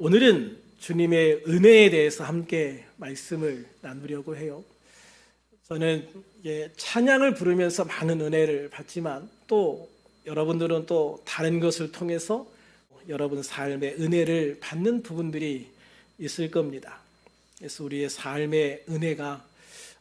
오늘은 주님의 은혜에 대해서 함께 말씀을 나누려고 해요. 저는 찬양을 부르면서 많은 은혜를 받지만 또 여러분들은 또 다른 것을 통해서 여러분 삶의 은혜를 받는 부분들이 있을 겁니다. 그래서 우리의 삶의 은혜가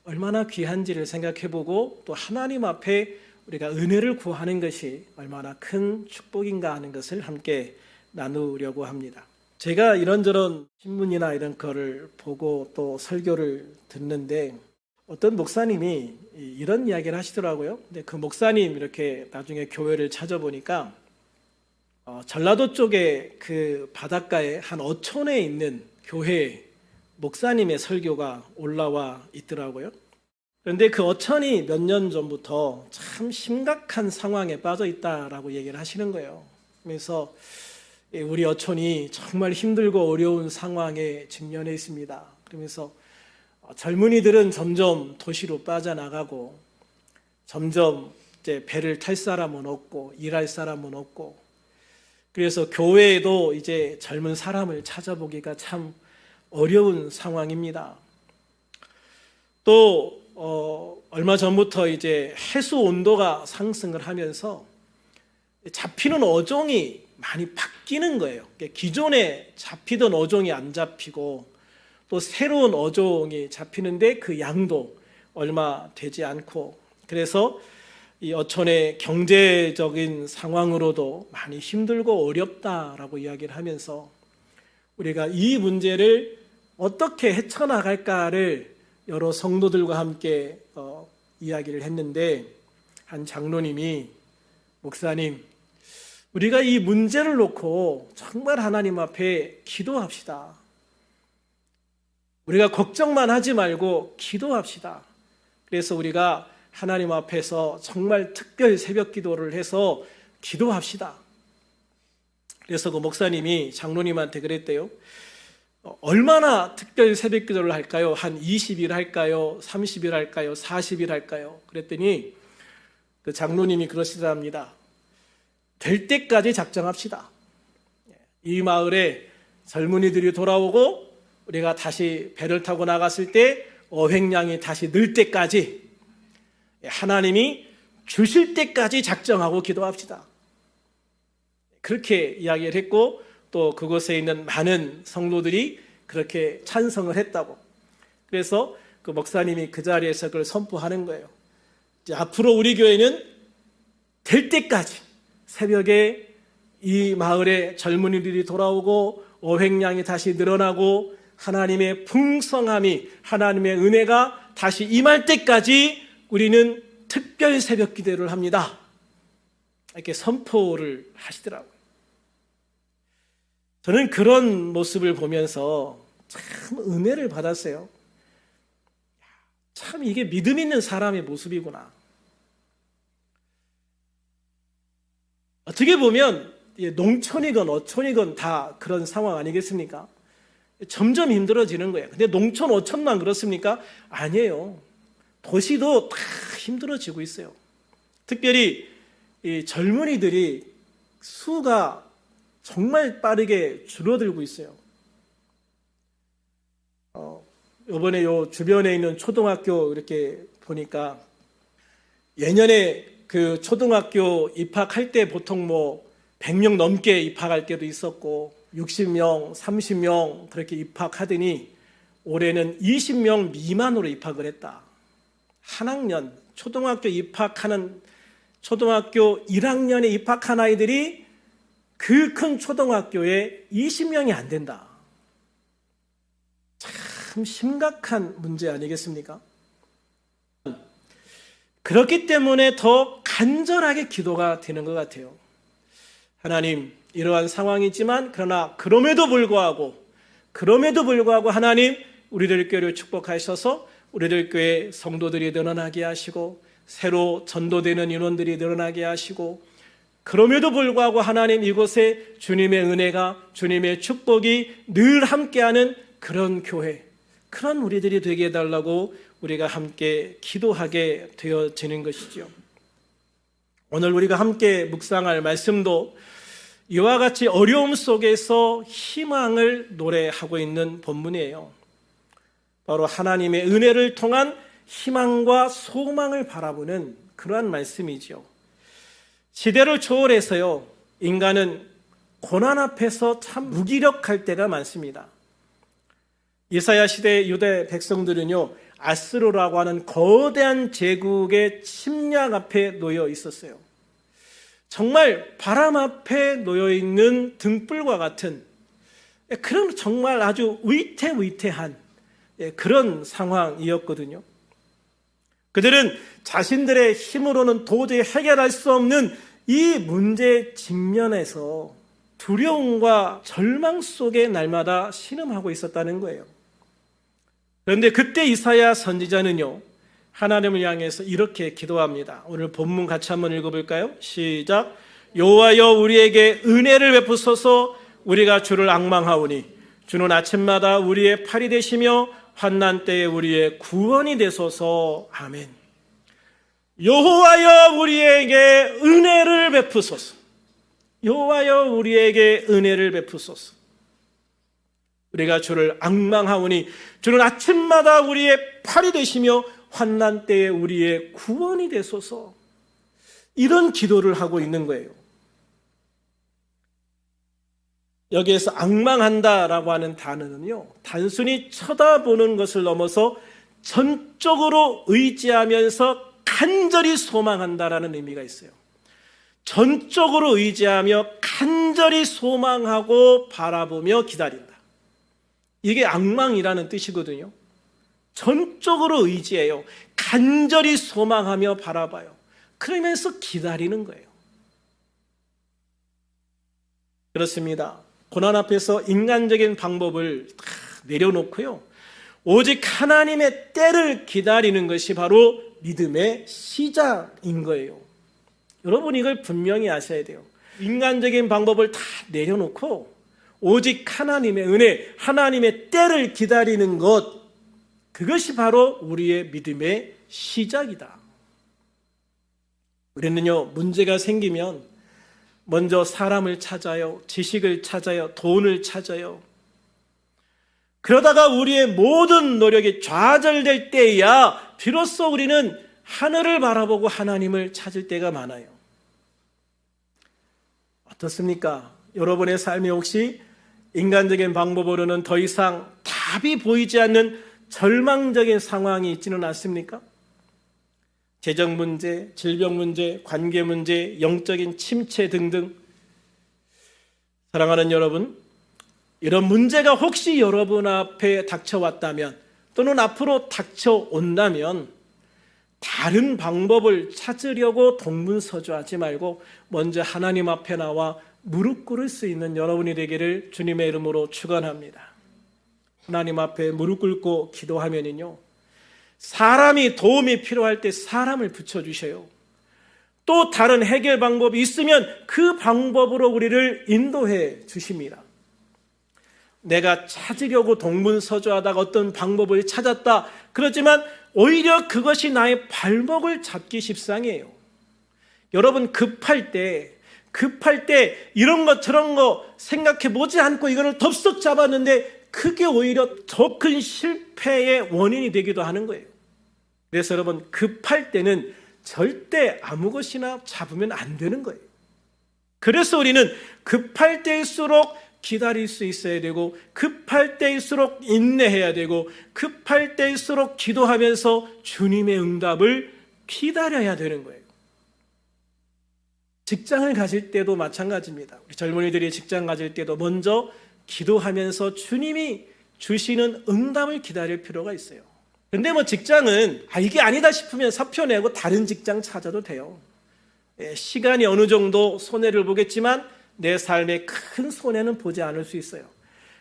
얼마나 귀한지를 생각해보고 또 하나님 앞에 우리가 은혜를 구하는 것이 얼마나 큰 축복인가 하는 것을 함께 나누려고 합니다. 제가 이런저런 신문이나 이런 거를 보고 또 설교를 듣는데 어떤 목사님이 이런 이야기를 하시더라고요. 근데 그 목사님 이렇게 나중에 교회를 찾아보니까 전라도 쪽에 그 바닷가에 한 어촌에 있는 교회 목사님의 설교가 올라와 있더라고요. 그런데 그 어촌이 몇 년 전부터 참 심각한 상황에 빠져 있다라고 얘기를 하시는 거예요. 그래서 우리 어촌이 정말 힘들고 어려운 상황에 직면해 있습니다. 그러면서 젊은이들은 점점 도시로 빠져나가고 점점 이제 배를 탈 사람은 없고 일할 사람은 없고 그래서 교회에도 이제 젊은 사람을 찾아보기가 참 어려운 상황입니다. 또 얼마 전부터 이제 해수 온도가 상승을 하면서 잡히는 어종이 많이 바뀌는 거예요. 기존에 잡히던 어종이 안 잡히고 또 새로운 어종이 잡히는데 그 양도 얼마 되지 않고 그래서 이 어촌의 경제적인 상황으로도 많이 힘들고 어렵다라고 이야기를 하면서 우리가 이 문제를 어떻게 헤쳐나갈까를 여러 성도들과 함께 이야기를 했는데 한 장로님이 목사님 우리가 이 문제를 놓고 정말 하나님 앞에 기도합시다. 우리가 걱정만 하지 말고 기도합시다. 그래서 우리가 하나님 앞에서 정말 특별 새벽 기도를 해서 기도합시다. 그래서 그 목사님이 장로님한테 그랬대요. 얼마나 특별 새벽 기도를 할까요? 한 20일 할까요? 30일 할까요? 40일 할까요? 그랬더니 그 장로님이 그러시답니다. 될 때까지 작정합시다. 이 마을에 젊은이들이 돌아오고 우리가 다시 배를 타고 나갔을 때 어획량이 다시 늘 때까지 하나님이 주실 때까지 작정하고 기도합시다. 그렇게 이야기를 했고 또 그곳에 있는 많은 성도들이 그렇게 찬성을 했다고. 그래서 그 목사님이 그 자리에서 그걸 선포하는 거예요. 이제 앞으로 우리 교회는 될 때까지 새벽에 이 마을에 젊은이들이 돌아오고 어획량이 다시 늘어나고 하나님의 풍성함이 하나님의 은혜가 다시 임할 때까지 우리는 특별 새벽 기도를 합니다. 이렇게 선포를 하시더라고요. 저는 그런 모습을 보면서 참 은혜를 받았어요. 참 이게 믿음 있는 사람의 모습이구나. 어떻게 보면 농촌이건 어촌이건 다 그런 상황 아니겠습니까? 점점 힘들어지는 거예요. 근데 농촌 어촌만 그렇습니까? 아니에요. 도시도 다 힘들어지고 있어요. 특별히 이 젊은이들이 수가 정말 빠르게 줄어들고 있어요. 이번에 요 주변에 있는 초등학교 이렇게 보니까 예년에 그 초등학교 입학할 때 보통 100명 넘게 입학할 때도 있었고 60명, 30명 그렇게 입학하더니 올해는 20명 미만으로 입학을 했다. 한 학년, 초등학교 1학년에 입학한 아이들이 그 큰 초등학교에 20명이 안 된다. 참 심각한 문제 아니겠습니까? 그렇기 때문에 더 간절하게 기도가 되는 것 같아요. 하나님, 이러한 상황이지만 그러나 그럼에도 불구하고 하나님 우리들 교회를 축복하셔서 우리들 교회 성도들이 늘어나게 하시고 새로 전도되는 인원들이 늘어나게 하시고 그럼에도 불구하고 하나님 이곳에 주님의 은혜가 주님의 축복이 늘 함께하는 그런 교회, 그런 우리들이 되게 해달라고 우리가 함께 기도하게 되어지는 것이죠. 오늘 우리가 함께 묵상할 말씀도 이와 같이 어려움 속에서 희망을 노래하고 있는 본문이에요. 바로 하나님의 은혜를 통한 희망과 소망을 바라보는 그러한 말씀이죠. 시대를 초월해서요, 인간은 고난 앞에서 참 무기력할 때가 많습니다. 이사야 시대 유대 백성들은요, 아스로라고 하는 거대한 제국의 침략 앞에 놓여 있었어요. 정말 바람 앞에 놓여 있는 등불과 같은 그런 정말 아주 위태위태한 그런 상황이었거든요. 그들은 자신들의 힘으로는 도저히 해결할 수 없는 이 문제 직면에서 두려움과 절망 속에 날마다 신음하고 있었다는 거예요. 그런데 그때 이사야 선지자는요, 하나님을 향해서 이렇게 기도합니다. 오늘 본문 같이 한번 읽어볼까요? 시작. 여호와여 우리에게 은혜를 베푸소서. 우리가 주를 앙망하오니 주는 아침마다 우리의 팔이 되시며 환난 때에 우리의 구원이 되소서. 아멘. 여호와여 우리에게 은혜를 베푸소서. 여호와여 우리에게 은혜를 베푸소서. 우리가 주를 앙망하오니 주는 아침마다 우리의 팔이 되시며 환난 때에 우리의 구원이 되소서. 이런 기도를 하고 있는 거예요. 여기에서 앙망한다라고 하는 단어는요, 단순히 쳐다보는 것을 넘어서 전적으로 의지하면서 간절히 소망한다라는 의미가 있어요. 전적으로 의지하며 간절히 소망하고 바라보며 기다린다. 이게 앙망이라는 뜻이거든요. 전적으로 의지해요. 간절히 소망하며 바라봐요. 그러면서 기다리는 거예요. 그렇습니다. 고난 앞에서 인간적인 방법을 다 내려놓고요, 오직 하나님의 때를 기다리는 것이 바로 믿음의 시작인 거예요. 여러분 이걸 분명히 아셔야 돼요. 인간적인 방법을 다 내려놓고 오직 하나님의 은혜, 하나님의 때를 기다리는 것, 그것이 바로 우리의 믿음의 시작이다. 우리는요, 문제가 생기면 먼저 사람을 찾아요, 지식을 찾아요, 돈을 찾아요. 그러다가 우리의 모든 노력이 좌절될 때야 비로소 우리는 하늘을 바라보고 하나님을 찾을 때가 많아요. 어떻습니까? 여러분의 삶에 혹시 인간적인 방법으로는 더 이상 답이 보이지 않는 절망적인 상황이 있지는 않습니까? 재정 문제, 질병 문제, 관계 문제, 영적인 침체 등등. 사랑하는 여러분, 이런 문제가 혹시 여러분 앞에 닥쳐왔다면 또는 앞으로 닥쳐온다면 다른 방법을 찾으려고 동분서주하지 말고 먼저 하나님 앞에 나와 무릎 꿇을 수 있는 여러분이 되기를 주님의 이름으로 축원합니다. 하나님 앞에 무릎 꿇고 기도하면요, 사람이 도움이 필요할 때 사람을 붙여주셔요. 또 다른 해결 방법이 있으면 그 방법으로 우리를 인도해 주십니다. 내가 찾으려고 동분서주하다가 어떤 방법을 찾았다. 그렇지만 오히려 그것이 나의 발목을 잡기 십상이에요. 여러분 급할 때 이런 거 저런 거 생각해 보지 않고 이거를 덥석 잡았는데 그게 오히려 더 큰 실패의 원인이 되기도 하는 거예요. 그래서 여러분 급할 때는 절대 아무 것이나 잡으면 안 되는 거예요. 그래서 우리는 급할 때일수록 기다릴 수 있어야 되고, 급할 때일수록 인내해야 되고, 급할 때일수록 기도하면서 주님의 응답을 기다려야 되는 거예요. 직장을 가질 때도 마찬가지입니다. 우리 젊은이들이 직장 가질 때도 먼저 기도하면서 주님이 주시는 응답을 기다릴 필요가 있어요. 근데 직장은 이게 아니다 싶으면 사표 내고 다른 직장 찾아도 돼요. 시간이 어느 정도 손해를 보겠지만 내 삶에 큰 손해는 보지 않을 수 있어요.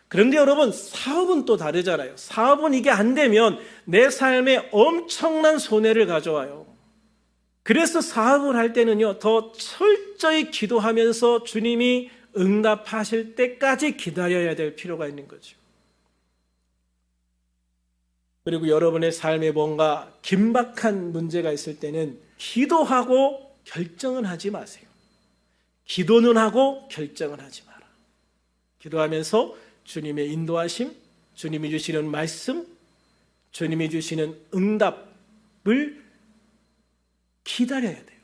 그런데 여러분 사업은 또 다르잖아요. 사업은 이게 안 되면 내 삶에 엄청난 손해를 가져와요. 그래서 사업을 할 때는요, 더 철저히 기도하면서 주님이 응답하실 때까지 기다려야 될 필요가 있는 거죠. 그리고 여러분의 삶에 뭔가 긴박한 문제가 있을 때는 기도하고 결정은 하지 마세요. 기도는 하고 결정은 하지 마라. 기도하면서 주님의 인도하심, 주님이 주시는 말씀, 주님이 주시는 응답을 기다려야 돼요.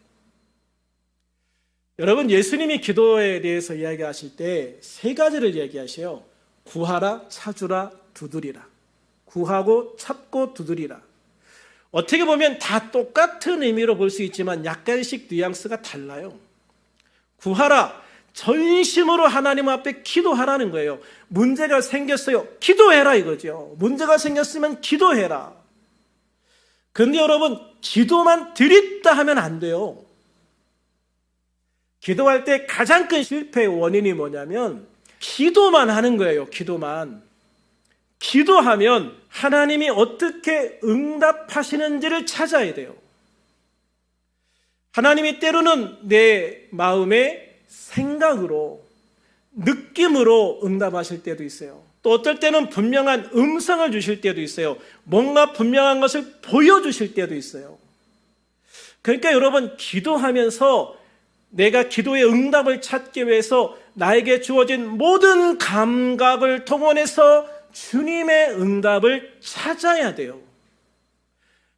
여러분, 예수님이 기도에 대해서 이야기하실 때 세 가지를 얘기하셔요. 구하라, 찾으라, 두드리라. 구하고 찾고 두드리라. 어떻게 보면 다 똑같은 의미로 볼 수 있지만 약간씩 뉘앙스가 달라요. 구하라, 전심으로 하나님 앞에 기도하라는 거예요. 문제가 생겼어요. 기도해라 이거죠. 문제가 생겼으면 기도해라. 그런데 여러분, 기도만 드립다 하면 안 돼요. 기도할 때 가장 큰 실패의 원인이 뭐냐면 기도만 하는 거예요. 기도만. 기도하면 하나님이 어떻게 응답하시는지를 찾아야 돼요. 하나님이 때로는 내 마음의 생각으로, 느낌으로 응답하실 때도 있어요. 또 어떨 때는 분명한 음성을 주실 때도 있어요. 뭔가 분명한 것을 보여주실 때도 있어요. 그러니까 여러분, 기도하면서 내가 기도의 응답을 찾기 위해서 나에게 주어진 모든 감각을 동원해서 주님의 응답을 찾아야 돼요.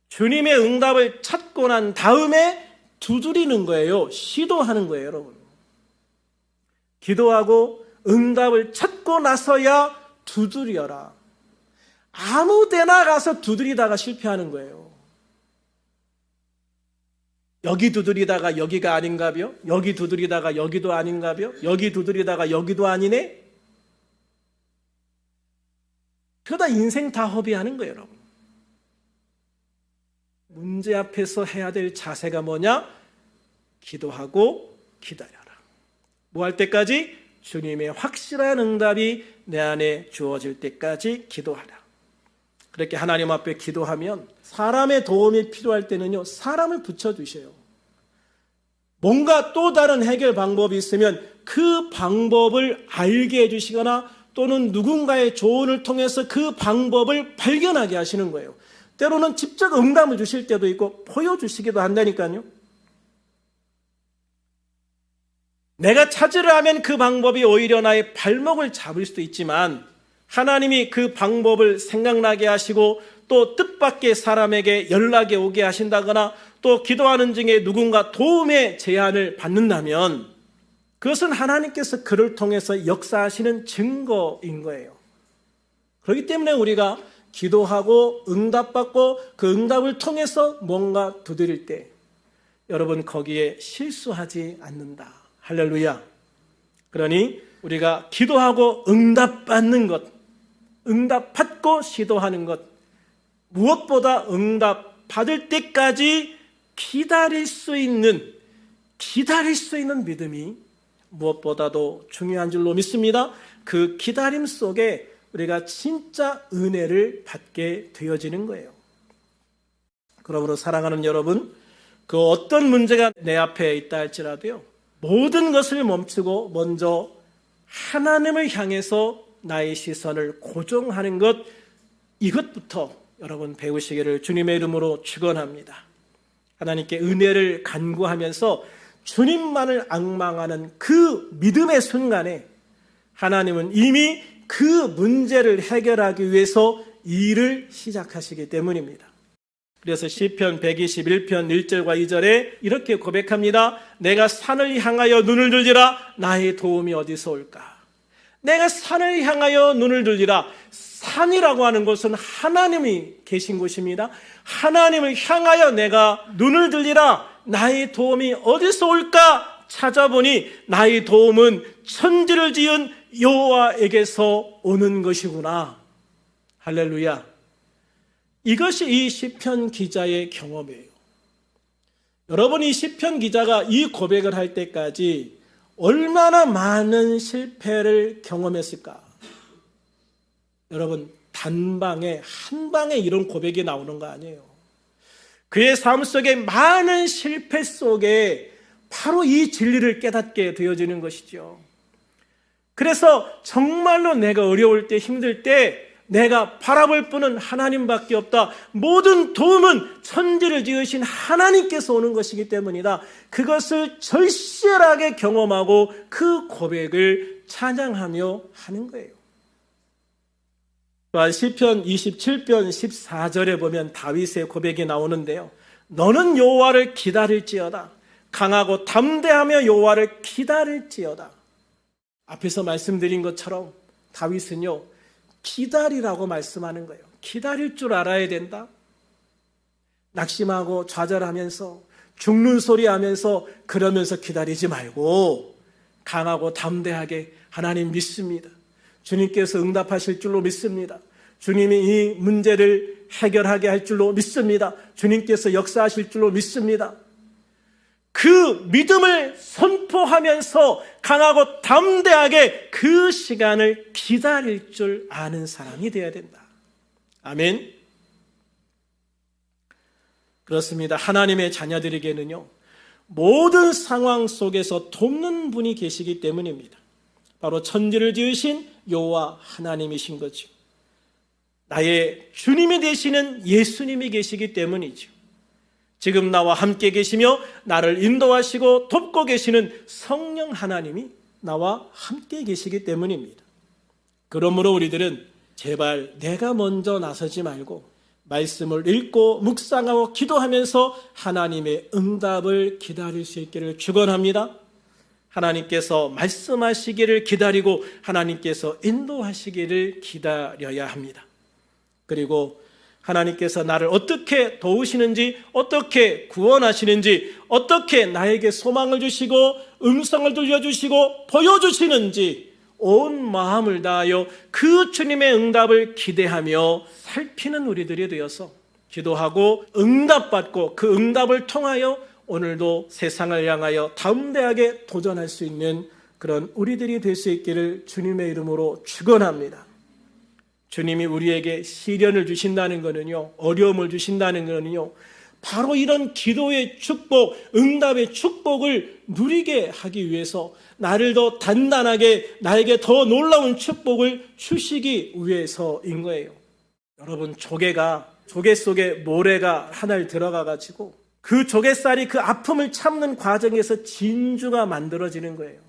주님의 응답을 찾고 난 다음에 두드리는 거예요. 시도하는 거예요, 여러분. 기도하고 응답을 찾고 나서야 두드려라. 아무 데나 가서 두드리다가 실패하는 거예요. 여기 두드리다가 여기가 아닌가벼? 여기 두드리다가 여기도 아닌가벼? 여기 두드리다가 여기도 아니네? 그러다 인생 다 허비하는 거예요, 여러분. 문제 앞에서 해야 될 자세가 뭐냐? 기도하고 기다려라. 뭐 할 때까지? 주님의 확실한 응답이 내 안에 주어질 때까지 기도하라. 그렇게 하나님 앞에 기도하면 사람의 도움이 필요할 때는요, 사람을 붙여주셔요. 뭔가 또 다른 해결 방법이 있으면 그 방법을 알게 해주시거나 또는 누군가의 조언을 통해서 그 방법을 발견하게 하시는 거예요. 때로는 직접 응답을 주실 때도 있고 보여주시기도 한다니까요. 내가 찾으려 하면 그 방법이 오히려 나의 발목을 잡을 수도 있지만 하나님이 그 방법을 생각나게 하시고 또 뜻밖의 사람에게 연락이 오게 하신다거나 또 기도하는 중에 누군가 도움의 제안을 받는다면 그것은 하나님께서 그를 통해서 역사하시는 증거인 거예요. 그렇기 때문에 우리가 기도하고 응답받고 그 응답을 통해서 뭔가 두드릴 때 여러분 거기에 실수하지 않는다. 할렐루야. 그러니 우리가 기도하고 응답받는 것, 응답받고 시도하는 것, 무엇보다 응답받을 때까지 기다릴 수 있는 믿음이 무엇보다도 중요한 줄로 믿습니다. 그 기다림 속에 우리가 진짜 은혜를 받게 되어지는 거예요. 그러므로 사랑하는 여러분, 그 어떤 문제가 내 앞에 있다 할지라도요, 모든 것을 멈추고 먼저 하나님을 향해서 나의 시선을 고정하는 것, 이것부터 여러분 배우시기를 주님의 이름으로 축원합니다. 하나님께 은혜를 간구하면서 주님만을 앙망하는 그 믿음의 순간에 하나님은 이미 그 문제를 해결하기 위해서 일을 시작하시기 때문입니다. 그래서 시편 121편 1절과 2절에 이렇게 고백합니다. 내가 산을 향하여 눈을 들리라. 나의 도움이 어디서 올까? 내가 산을 향하여 눈을 들리라. 산이라고 하는 것은 하나님이 계신 곳입니다. 하나님을 향하여 내가 눈을 들리라. 나의 도움이 어디서 올까? 찾아보니 나의 도움은 천지를 지은 여호와에게서 오는 것이구나. 할렐루야. 이것이 이 시편 기자의 경험이에요. 여러분, 이 시편 기자가 이 고백을 할 때까지 얼마나 많은 실패를 경험했을까? 여러분, 단방에 한 방에 이런 고백이 나오는 거 아니에요. 그의 삶 속에 많은 실패 속에 바로 이 진리를 깨닫게 되어지는 것이죠. 그래서 정말로 내가 어려울 때, 힘들 때 내가 바라볼 분은 하나님밖에 없다. 모든 도움은 천지를 지으신 하나님께서 오는 것이기 때문이다. 그것을 절실하게 경험하고 그 고백을 찬양하며 하는 거예요. 또한 시편 27편 14절에 보면 다윗의 고백이 나오는데요. 너는 여호와를 기다릴지어다. 강하고 담대하며 여호와를 기다릴지어다. 앞에서 말씀드린 것처럼 다윗은요, 기다리라고 말씀하는 거예요. 기다릴 줄 알아야 된다. 낙심하고 좌절하면서 죽는 소리 하면서 그러면서 기다리지 말고 강하고 담대하게 하나님 믿습니다. 주님께서 응답하실 줄로 믿습니다. 주님이 이 문제를 해결하게 할 줄로 믿습니다. 주님께서 역사하실 줄로 믿습니다. 그 믿음을 선포하면서 강하고 담대하게 그 시간을 기다릴 줄 아는 사람이 되어야 된다. 아멘. 그렇습니다. 하나님의 자녀들에게는요, 모든 상황 속에서 돕는 분이 계시기 때문입니다. 바로 천지를 지으신 여호와 하나님이신 거죠. 나의 주님이 되시는 예수님이 계시기 때문이죠. 지금 나와 함께 계시며 나를 인도하시고 돕고 계시는 성령 하나님이 나와 함께 계시기 때문입니다. 그러므로 우리들은 제발 내가 먼저 나서지 말고 말씀을 읽고 묵상하고 기도하면서 하나님의 응답을 기다릴 수 있기를 축원합니다. 하나님께서 말씀하시기를 기다리고 하나님께서 인도하시기를 기다려야 합니다. 그리고 하나님께서 나를 어떻게 도우시는지, 어떻게 구원하시는지, 어떻게 나에게 소망을 주시고 음성을 들려주시고 보여주시는지 온 마음을 다하여 그 주님의 응답을 기대하며 살피는 우리들이 되어서 기도하고 응답받고 그 응답을 통하여 오늘도 세상을 향하여 담대하게 도전할 수 있는 그런 우리들이 될 수 있기를 주님의 이름으로 축원합니다. 주님이 우리에게 시련을 주신다는 것은요, 어려움을 주신다는 것은요, 바로 이런 기도의 축복, 응답의 축복을 누리게 하기 위해서 나를 더 단단하게, 나에게 더 놀라운 축복을 주시기 위해서인 거예요. 여러분, 조개 속에 모래가 하나를 들어가가지고 그 조개살이 그 아픔을 참는 과정에서 진주가 만들어지는 거예요.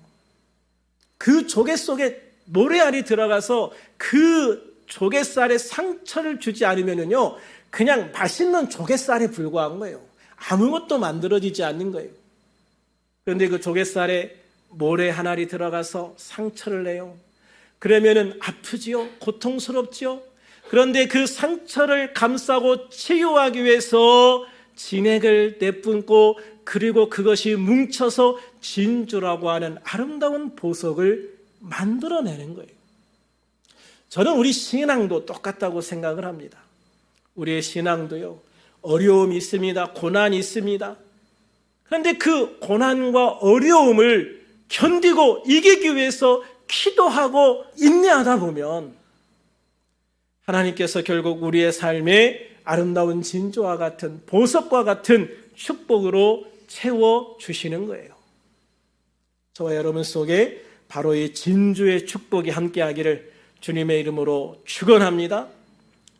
그 조개 속에 모래알이 들어가서 그 조개살에 상처를 주지 않으면요, 그냥 맛있는 조개살에 불과한 거예요. 아무것도 만들어지지 않는 거예요. 그런데 그 조개살에 모래 한 알이 들어가서 상처를 내요. 그러면은 아프지요? 고통스럽지요? 그런데 그 상처를 감싸고 치유하기 위해서 진액을 내뿜고 그리고 그것이 뭉쳐서 진주라고 하는 아름다운 보석을 만들어내는 거예요. 저는 우리 신앙도 똑같다고 생각을 합니다. 우리의 신앙도요, 어려움이 있습니다. 고난이 있습니다. 그런데 그 고난과 어려움을 견디고 이기기 위해서 기도하고 인내하다 보면 하나님께서 결국 우리의 삶에 아름다운 진주와 같은 보석과 같은 축복으로 채워주시는 거예요. 저와 여러분 속에 바로 이 진주의 축복이 함께하기를 주님의 이름으로 축원합니다.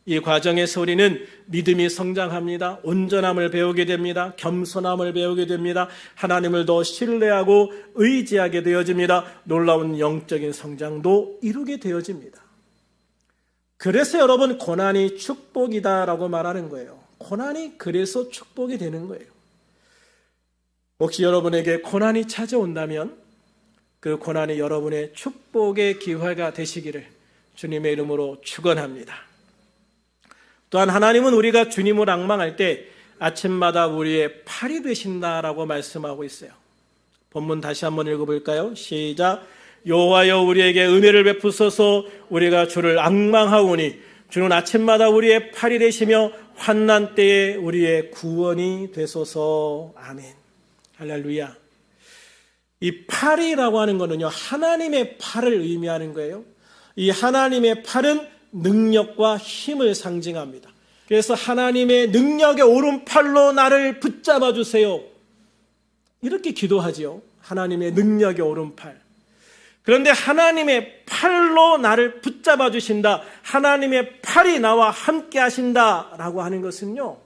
이 과정에서 우리는 믿음이 성장합니다. 온전함을 배우게 됩니다. 겸손함을 배우게 됩니다. 하나님을 더 신뢰하고 의지하게 되어집니다. 놀라운 영적인 성장도 이루게 되어집니다. 그래서 여러분, 고난이 축복이다라고 말하는 거예요. 고난이 그래서 축복이 되는 거예요. 혹시 여러분에게 고난이 찾아온다면 그 고난이 여러분의 축복의 기회가 되시기를 주님의 이름으로 축원합니다. 또한 하나님은 우리가 주님을 앙망할 때 아침마다 우리의 팔이 되신다라고 말씀하고 있어요. 본문 다시 한번 읽어볼까요? 시작. 여호와여 우리에게 은혜를 베푸소서. 우리가 주를 앙망하오니 주는 아침마다 우리의 팔이 되시며 환난 때에 우리의 구원이 되소서. 아멘. 할렐루야. 이 팔이라고 하는 것은요, 하나님의 팔을 의미하는 거예요. 이 하나님의 팔은 능력과 힘을 상징합니다. 그래서 하나님의 능력의 오른팔로 나를 붙잡아 주세요. 이렇게 기도하지요. 하나님의 능력의 오른팔. 그런데 하나님의 팔로 나를 붙잡아 주신다, 하나님의 팔이 나와 함께 하신다라고 하는 것은요,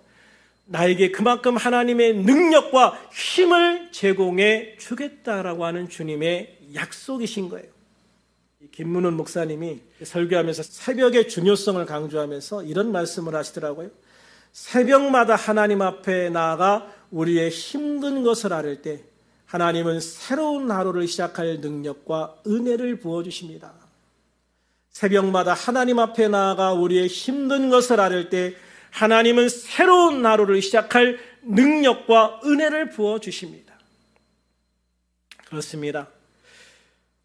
나에게 그만큼 하나님의 능력과 힘을 제공해 주겠다라고 하는 주님의 약속이신 거예요. 김문훈 목사님이 설교하면서 새벽의 중요성을 강조하면서 이런 말씀을 하시더라고요. 새벽마다 하나님 앞에 나아가 우리의 힘든 것을 앓을 때 하나님은 새로운 하루를 시작할 능력과 은혜를 부어주십니다. 새벽마다 하나님 앞에 나아가 우리의 힘든 것을 앓을 때 하나님은 새로운 하루를 시작할 능력과 은혜를 부어주십니다. 그렇습니다.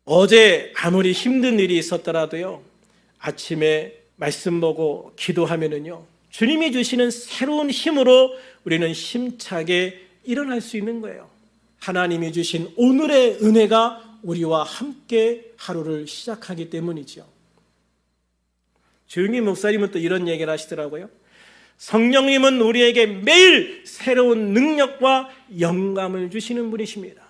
어제 아무리 힘든 일이 있었더라도요, 아침에 말씀 보고 기도하면은요, 주님이 주시는 새로운 힘으로 우리는 힘차게 일어날 수 있는 거예요. 하나님이 주신 오늘의 은혜가 우리와 함께 하루를 시작하기 때문이죠. 주영민 목사님은 또 이런 얘기를 하시더라고요. 성령님은 우리에게 매일 새로운 능력과 영감을 주시는 분이십니다.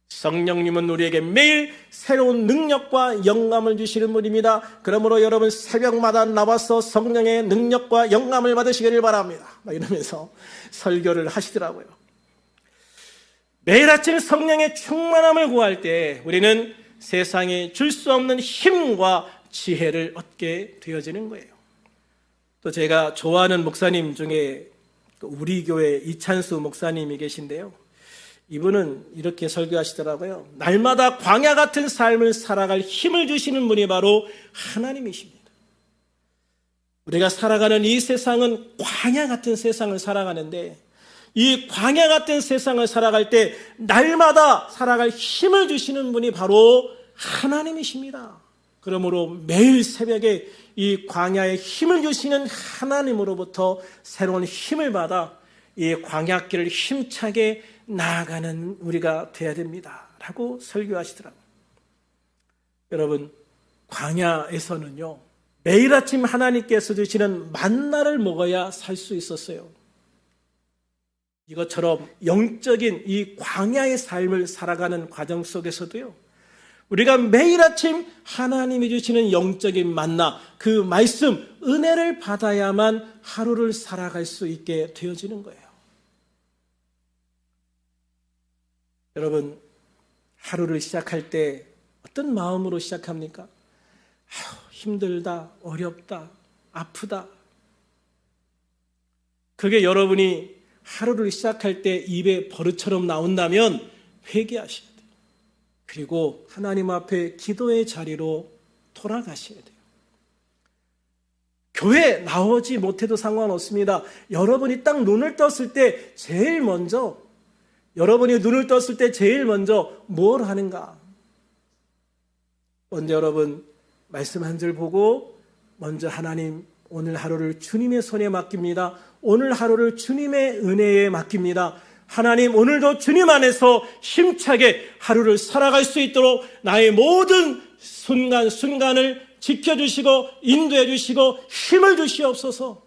성령님은 우리에게 매일 새로운 능력과 영감을 주시는 분입니다. 그러므로 여러분 새벽마다 나와서 성령의 능력과 영감을 받으시기를 바랍니다. 막 이러면서 설교를 하시더라고요. 매일 아침 성령의 충만함을 구할 때 우리는 세상에 줄 수 없는 힘과 지혜를 얻게 되어지는 거예요. 또 제가 좋아하는 목사님 중에 우리 교회 이찬수 목사님이 계신데요, 이분은 이렇게 설교하시더라고요. 날마다 광야 같은 삶을 살아갈 힘을 주시는 분이 바로 하나님이십니다. 우리가 살아가는 이 세상은 광야 같은 세상을 살아가는데, 이 광야 같은 세상을 살아갈 때 날마다 살아갈 힘을 주시는 분이 바로 하나님이십니다. 그러므로 매일 새벽에 이 광야에 힘을 주시는 하나님으로부터 새로운 힘을 받아 이 광야길을 힘차게 나아가는 우리가 되어야 됩니다 라고 설교하시더라고요. 여러분, 광야에서는요, 매일 아침 하나님께서 주시는 만나를 먹어야 살 수 있었어요. 이것처럼 영적인 이 광야의 삶을 살아가는 과정 속에서도요, 우리가 매일 아침 하나님이 주시는 영적인 만나, 그 말씀, 은혜를 받아야만 하루를 살아갈 수 있게 되어지는 거예요. 여러분, 하루를 시작할 때 어떤 마음으로 시작합니까? 힘들다, 어렵다, 아프다. 그게 여러분이 하루를 시작할 때 입에 버릇처럼 나온다면 회개하셔야 돼요. 그리고 하나님 앞에 기도의 자리로 돌아가셔야 돼요. 교회 나오지 못해도 상관없습니다. 여러분이 딱 눈을 떴을 때 제일 먼저, 여러분이 눈을 떴을 때 제일 먼저 뭘 하는가? 먼저 여러분 말씀 한 줄 보고 먼저 하나님, 오늘 하루를 주님의 손에 맡깁니다. 오늘 하루를 주님의 은혜에 맡깁니다. 하나님, 오늘도 주님 안에서 힘차게 하루를 살아갈 수 있도록 나의 모든 순간순간을 지켜주시고 인도해 주시고 힘을 주시옵소서.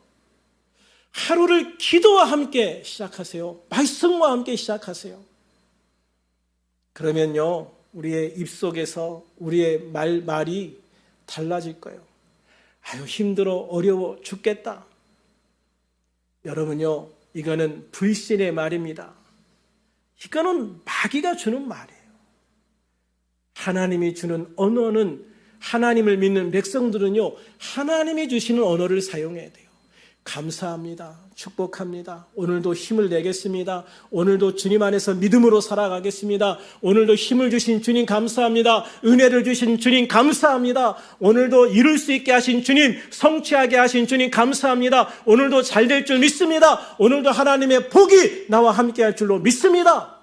하루를 기도와 함께 시작하세요. 말씀과 함께 시작하세요. 그러면요, 우리의 입속에서 우리의 말이 달라질 거예요. 아유, 힘들어, 어려워 죽겠다. 여러분요, 이거는 불신의 말입니다. 이거는 마귀가 주는 말이에요. 하나님이 주는 언어는, 하나님을 믿는 백성들은요, 하나님이 주시는 언어를 사용해야 돼요. 감사합니다. 축복합니다. 오늘도 힘을 내겠습니다. 오늘도 주님 안에서 믿음으로 살아가겠습니다. 오늘도 힘을 주신 주님 감사합니다. 은혜를 주신 주님 감사합니다. 오늘도 이룰 수 있게 하신 주님, 성취하게 하신 주님 감사합니다. 오늘도 잘 될 줄 믿습니다. 오늘도 하나님의 복이 나와 함께 할 줄로 믿습니다.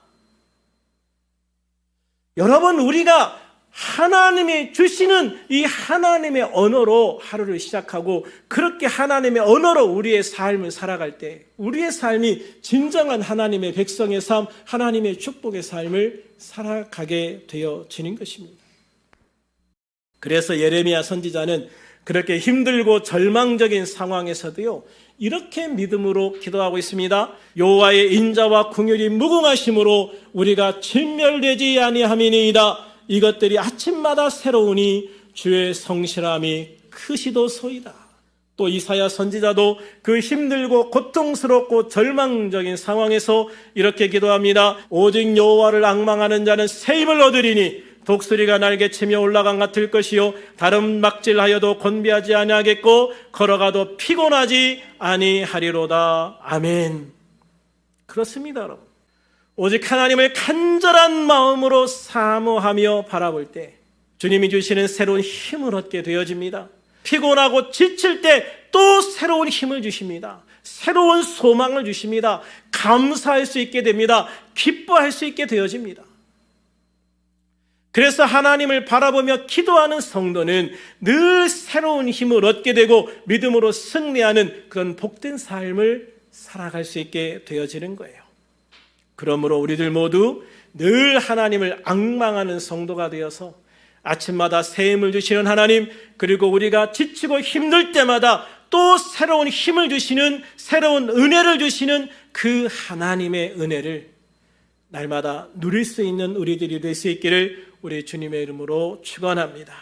여러분, 우리가 하나님이 주시는 이 하나님의 언어로 하루를 시작하고 그렇게 하나님의 언어로 우리의 삶을 살아갈 때 우리의 삶이 진정한 하나님의 백성의 삶, 하나님의 축복의 삶을 살아가게 되어지는 것입니다. 그래서 예레미야 선지자는 그렇게 힘들고 절망적인 상황에서도요, 이렇게 믿음으로 기도하고 있습니다. 여호와의 인자와 긍휼이 무궁하심으로 우리가 진멸되지 아니함이니이다. 이것들이 아침마다 새로우니 주의 성실함이 크시도소이다. 또 이사야 선지자도 그 힘들고 고통스럽고 절망적인 상황에서 이렇게 기도합니다. 오직 여호와를 앙망하는 자는 새 힘을 얻으리니 독수리가 날개치며 올라간 같을 것이요 다른 막질하여도 곤비하지 아니하겠고 걸어가도 피곤하지 아니하리로다. 아멘. 그렇습니다, 여러분. 오직 하나님을 간절한 마음으로 사모하며 바라볼 때 주님이 주시는 새로운 힘을 얻게 되어집니다. 피곤하고 지칠 때 또 새로운 힘을 주십니다. 새로운 소망을 주십니다. 감사할 수 있게 됩니다. 기뻐할 수 있게 되어집니다. 그래서 하나님을 바라보며 기도하는 성도는 늘 새로운 힘을 얻게 되고 믿음으로 승리하는 그런 복된 삶을 살아갈 수 있게 되어지는 거예요. 그러므로 우리들 모두 늘 하나님을 앙망하는 성도가 되어서 아침마다 새 힘을 주시는 하나님, 그리고 우리가 지치고 힘들 때마다 또 새로운 힘을 주시는, 새로운 은혜를 주시는 그 하나님의 은혜를 날마다 누릴 수 있는 우리들이 될 수 있기를 우리 주님의 이름으로 축원합니다.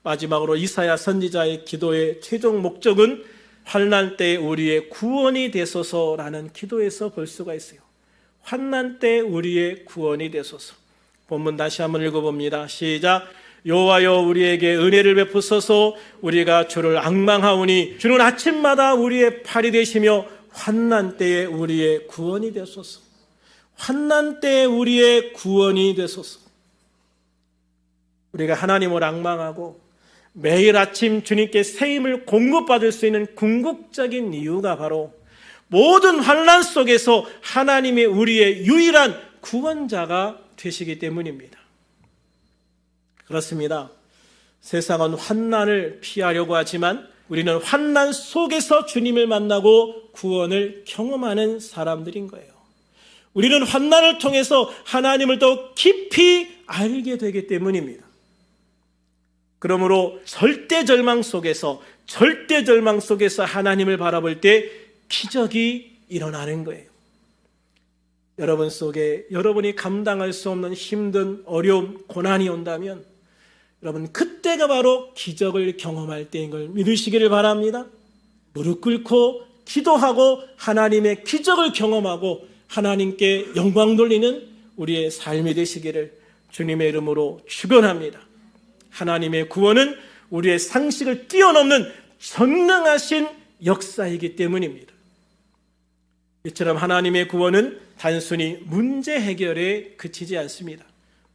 마지막으로 이사야 선지자의 기도의 최종 목적은 환난 때 우리의 구원이 되소서라는 기도에서 볼 수가 있어요. 환난 때 우리의 구원이 되소서. 본문 다시 한번 읽어봅니다. 시작. 여호와여 우리에게 은혜를 베푸소서. 우리가 주를 앙망하오니 주는 아침마다 우리의 팔이 되시며 환난 때에 우리의 구원이 되소서. 환난 때에 우리의 구원이 되소서. 우리가 하나님을 앙망하고 매일 아침 주님께 새 힘을 공급받을 수 있는 궁극적인 이유가 바로 모든 환난 속에서 하나님이 우리의 유일한 구원자가 되시기 때문입니다. 그렇습니다. 세상은 환난을 피하려고 하지만 우리는 환난 속에서 주님을 만나고 구원을 경험하는 사람들인 거예요. 우리는 환난을 통해서 하나님을 더 깊이 알게 되기 때문입니다. 그러므로 절대 절망 속에서 하나님을 바라볼 때 기적이 일어나는 거예요. 여러분 속에 여러분이 감당할 수 없는 힘든 어려움, 고난이 온다면 여러분 그때가 바로 기적을 경험할 때인 걸 믿으시기를 바랍니다. 무릎 꿇고 기도하고 하나님의 기적을 경험하고 하나님께 영광 돌리는 우리의 삶이 되시기를 주님의 이름으로 축원합니다. 하나님의 구원은 우리의 상식을 뛰어넘는 전능하신 역사이기 때문입니다. 이처럼 하나님의 구원은 단순히 문제 해결에 그치지 않습니다.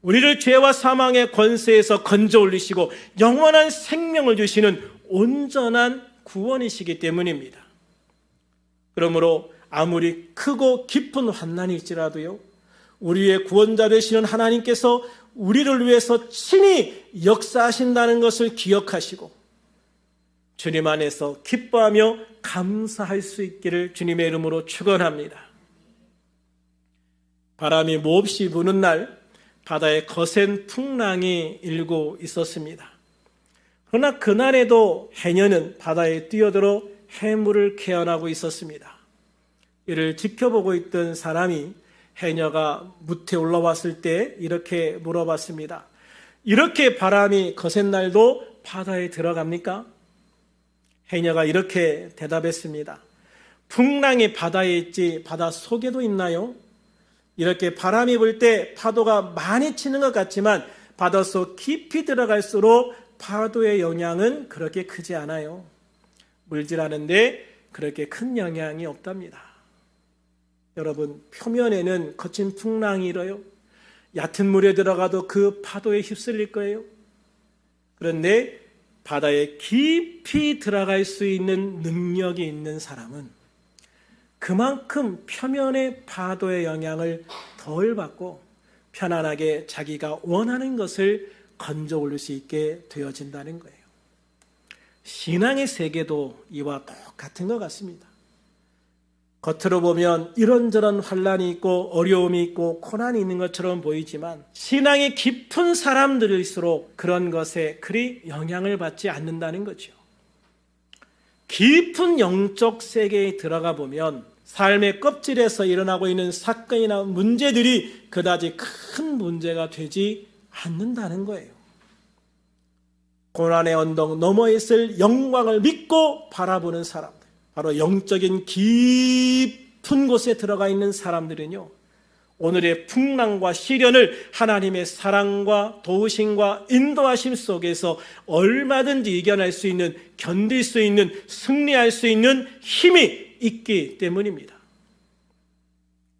우리를 죄와 사망의 권세에서 건져 올리시고 영원한 생명을 주시는 온전한 구원이시기 때문입니다. 그러므로 아무리 크고 깊은 환난일지라도요, 우리의 구원자 되시는 하나님께서 우리를 위해서 친히 역사하신다는 것을 기억하시고 주님 안에서 기뻐하며 감사할 수 있기를 주님의 이름으로 축원합니다. 바람이 몹시 부는 날 바다에 거센 풍랑이 일고 있었습니다. 그러나 그날에도 해녀는 바다에 뛰어들어 해물을 캐어나고 있었습니다. 이를 지켜보고 있던 사람이 해녀가 무태 올라왔을 때 이렇게 물어봤습니다. 이렇게 바람이 거센 날도 바다에 들어갑니까? 해녀가 이렇게 대답했습니다. 풍랑이 바다에 있지 바다 속에도 있나요? 이렇게 바람이 불 때 파도가 많이 치는 것 같지만 바닷속 깊이 들어갈수록 파도의 영향은 그렇게 크지 않아요. 물질하는데 그렇게 큰 영향이 없답니다. 여러분, 표면에는 거친 풍랑이 일어요. 얕은 물에 들어가도 그 파도에 휩쓸릴 거예요. 그런데 바다에 깊이 들어갈 수 있는 능력이 있는 사람은 그만큼 표면의 파도의 영향을 덜 받고 편안하게 자기가 원하는 것을 건져 올릴 수 있게 되어진다는 거예요. 신앙의 세계도 이와 똑같은 것 같습니다. 겉으로 보면 이런저런 환난이 있고 어려움이 있고 고난이 있는 것처럼 보이지만 신앙이 깊은 사람들일수록 그런 것에 그리 영향을 받지 않는다는 거죠. 깊은 영적 세계에 들어가 보면 삶의 껍질에서 일어나고 있는 사건이나 문제들이 그다지 큰 문제가 되지 않는다는 거예요. 고난의 언덕 너머에 있을 영광을 믿고 바라보는 사람들, 바로 영적인 깊은 곳에 들어가 있는 사람들은요, 오늘의 풍랑과 시련을 하나님의 사랑과 도우심과 인도하심 속에서 얼마든지 이겨낼 수 있는, 견딜 수 있는, 승리할 수 있는 힘이 있기 때문입니다.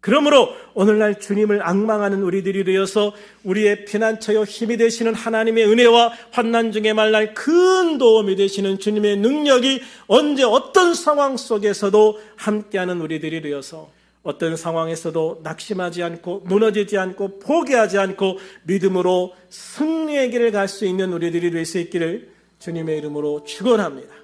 그러므로 오늘날 주님을 앙망하는 우리들이 되어서 우리의 피난처요 힘이 되시는 하나님의 은혜와 환난 중에 만날 큰 도움이 되시는 주님의 능력이 언제 어떤 상황 속에서도 함께하는 우리들이 되어서 어떤 상황에서도 낙심하지 않고 무너지지 않고 포기하지 않고 믿음으로 승리의 길을 갈 수 있는 우리들이 될 수 있기를 주님의 이름으로 축원합니다.